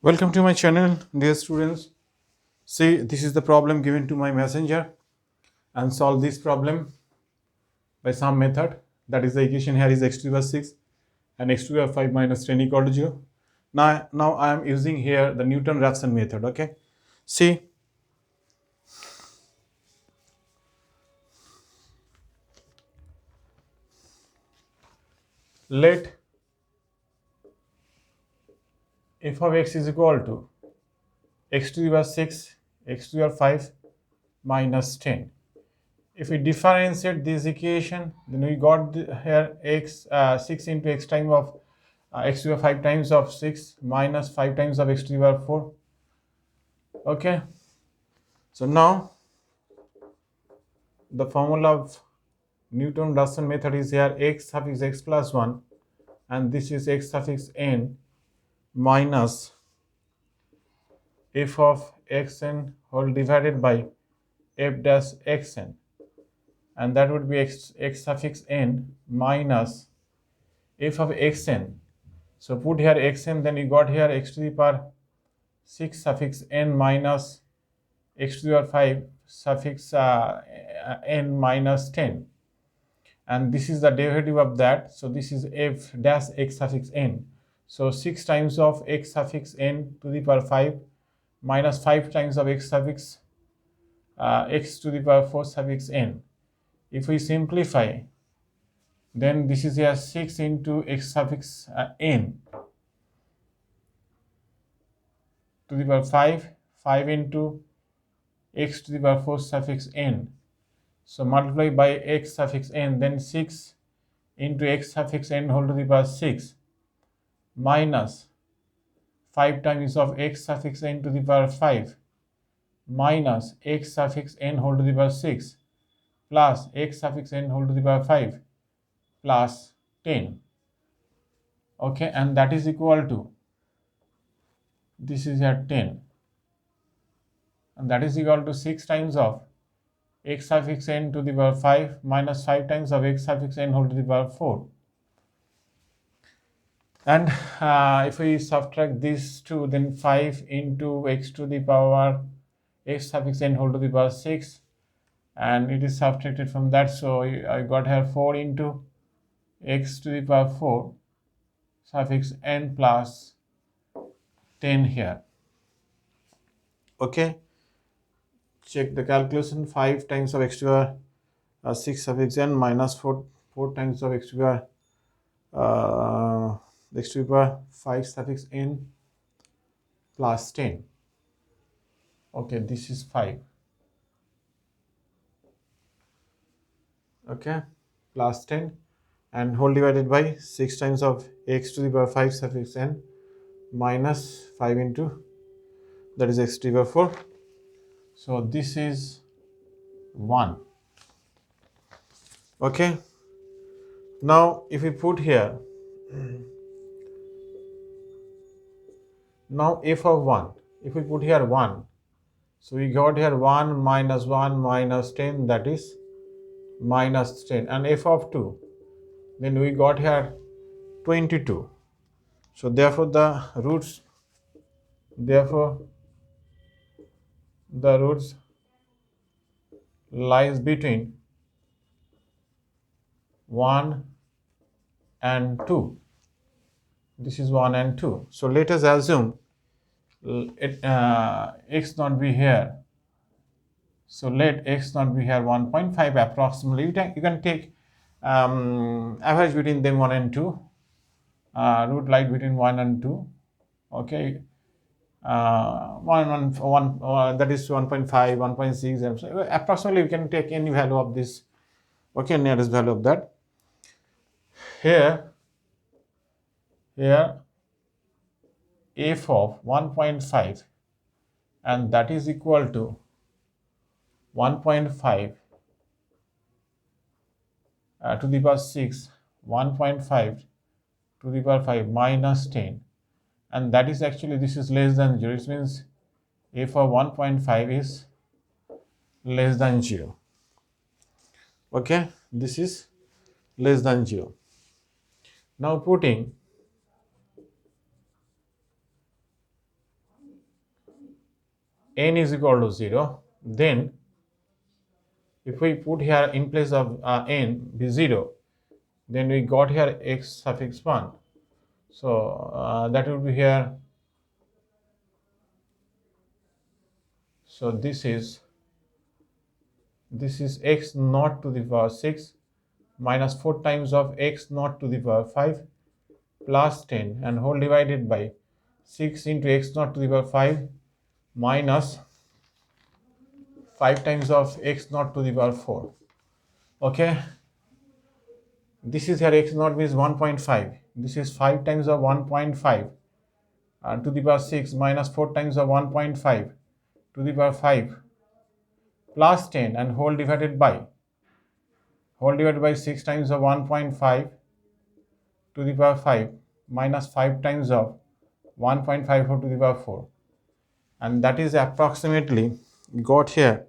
Welcome to my channel, dear students. See, this is the problem given to my messenger and solve this problem by some method. That is, the equation here is x to the power 6 and x to the power 5 minus 10 equal to 0. Now I am using here the Newton-Raphson method. Okay. See, let f of x is equal to x to the power 6, x to the power 5 minus 10. If we differentiate this equation, then we got here x 6 into x times of x to the power 5 times of 6 minus 5 times of x to the power 4. Okay, so now the formula of Newton-Raphson method is here x suffix x plus 1 and this is x suffix n minus f of xn whole divided by f dash xn, and that would be x suffix n minus f of xn. So put here xn, then you got here x to the power 6 suffix n minus x to the power 5 suffix n minus 10, and this is the derivative of that. So this is f dash x suffix n. So 6 times of x suffix n to the power 5 minus 5 times of x suffix x to the power 4 suffix n. If we simplify, then this is here 6 into x suffix n to the power 5 into x to the power 4 suffix n. So multiply by x suffix n, then 6 into x suffix n whole to the power 6 minus 5 times of x suffix n to the power 5 minus x suffix n whole to the power 6 plus x suffix n whole to the power 5 plus 10. Okay, and that is equal to, this is at 10, and that is equal to 6 times of x suffix n to the power 5 minus 5 times of x suffix n whole to the power 4. And if we subtract these two, then 5 into x to the power x suffix n whole to the power 6, and it is subtracted from that. So I got here 4 into x to the power 4 suffix n plus 10 here. Okay, check the calculation. 5 times of x to the power 6 suffix n minus 4 times of x to the power x to the power 5 suffix n plus 10. Okay, this is 5. Okay, plus 10 and whole divided by 6 times of x to the power 5 suffix n minus 5 into, that is x to the power 4. So this is 1. Okay, now if we put here, now f of 1, if we put here 1, so we got here 1 minus 10, that is minus 10, and f of 2, then we got here 22. So therefore the roots lies between 1 and 2. This is 1 and 2. So let us assume x not be here. So let x not be here 1.5 approximately. You can take average between them 1 and 2. Root lies between 1 and 2. Okay. 1 that is 1.5, 1.6, and so approximately we can take any value of this. Okay, nearest value of that. Here f of 1.5, and that is equal to 1.5 to the power 6, 1.5 to the power 5 minus 10, and that is actually, this is less than 0. It means f of 1.5 is less than 0. Okay, this is less than 0. Now putting n is equal to 0, then if we put here in place of n be 0, then we got here x suffix 1. So that would be here. So this is x naught to the power 6 minus 4 times of x naught to the power 5 plus 10 and whole divided by 6 into x naught to the power 5 minus 5 times of x naught to the power 4. Okay, this is here x naught means 1.5. This is 5 times of 1.5 to the power 6 minus 4 times of 1.5 to the power 5 plus 10 and whole divided by 6 times of 1.5 to the power 5 minus 5 times of 1.54 to the power 4, and that is approximately got here,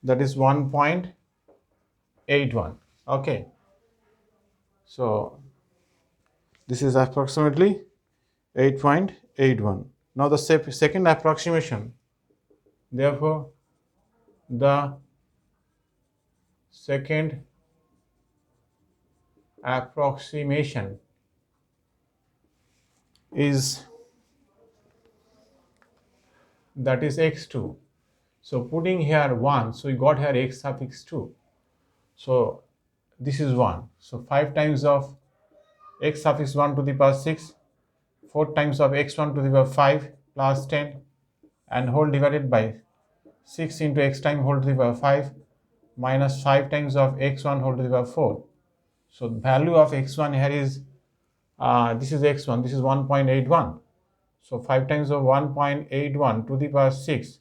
that is 1.81. Okay, so this is approximately 8.81. Now the second approximation, therefore the second approximation is, that is x2. So putting here 1, so we got here x suffix 2. So this is 1. So 5 times of x suffix 1 to the power 6, 4 times of x1 to the power 5 plus 10 and whole divided by 6 into x time whole to the power 5 minus 5 times of x1 whole to the power 4. So the value of x1 here is, this is x1, this is 1.81. So 5 times of 1.81 to the power 6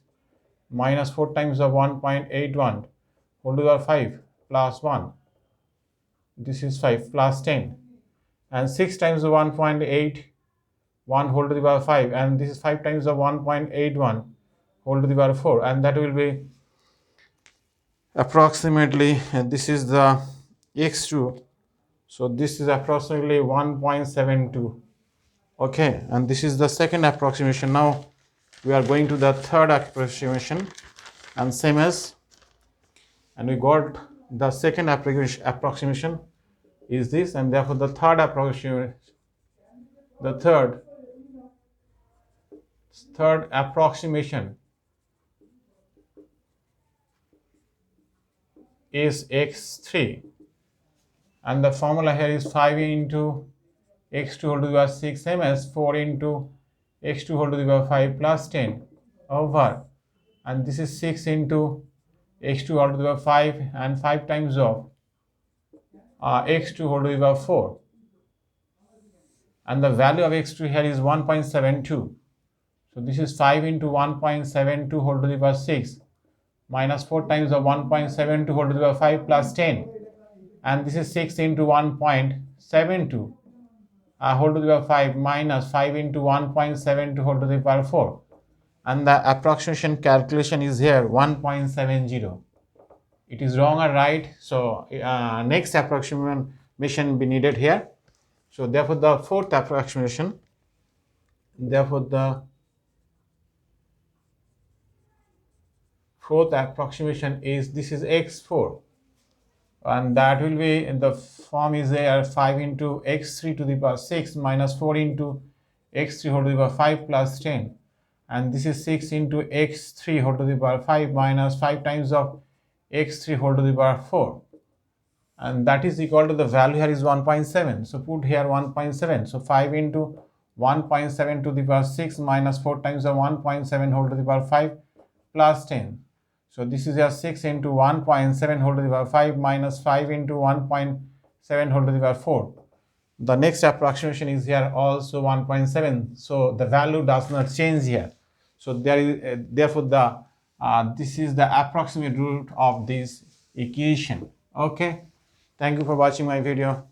minus 4 times of 1.81 whole to the power 5 plus 1. This is 5 plus 10 and 6 times of 1.81 whole to the power 5, and this is 5 times of 1.81 whole to the power 4, and that will be approximately, this is the x2, so this is approximately 1.72. Okay, and this is the second approximation. Now we are going to the third approximation, and same as, and we got the second approximation is this, and therefore the third approximation, the third approximation is x3, and the formula here is 5 into x2 whole to the power 6, same as 4 into x2 whole to the power 5 plus 10 over, and this is 6 into x2 whole to the power 5 and 5 times of x2 whole to the power 4, and the value of x2 here is 1.72. So this is 5 into 1.72 whole to the power 6 minus 4 times of 1.72 whole to the power 5 plus 10, and this is 6 into 1.72 whole to the power 5 minus 5 into 1.72 whole to the power 4, and the approximation calculation is here 1.70. It is wrong or right? So next approximation be needed here. So therefore the fourth approximation, therefore the fourth approximation is, this is x4, and that will be, the form is there 5 into x3 to the power 6 minus 4 into x3 whole to the power 5 plus 10, and this is 6 into x3 whole to the power 5 minus 5 times of x3 whole to the power 4, and that is equal to, the value here is 1.7. So put here 1.7. So 5 into 1.7 to the power 6 minus 4 times of 1.7 whole to the power 5 plus 10. So this is your 6 into 1.7 whole to the power 5 minus 5 into 1.7 whole to the power 4. The next approximation is here also 1.7. So the value does not change here. So there is therefore the this is the approximate root of this equation. Okay. Thank you for watching my video.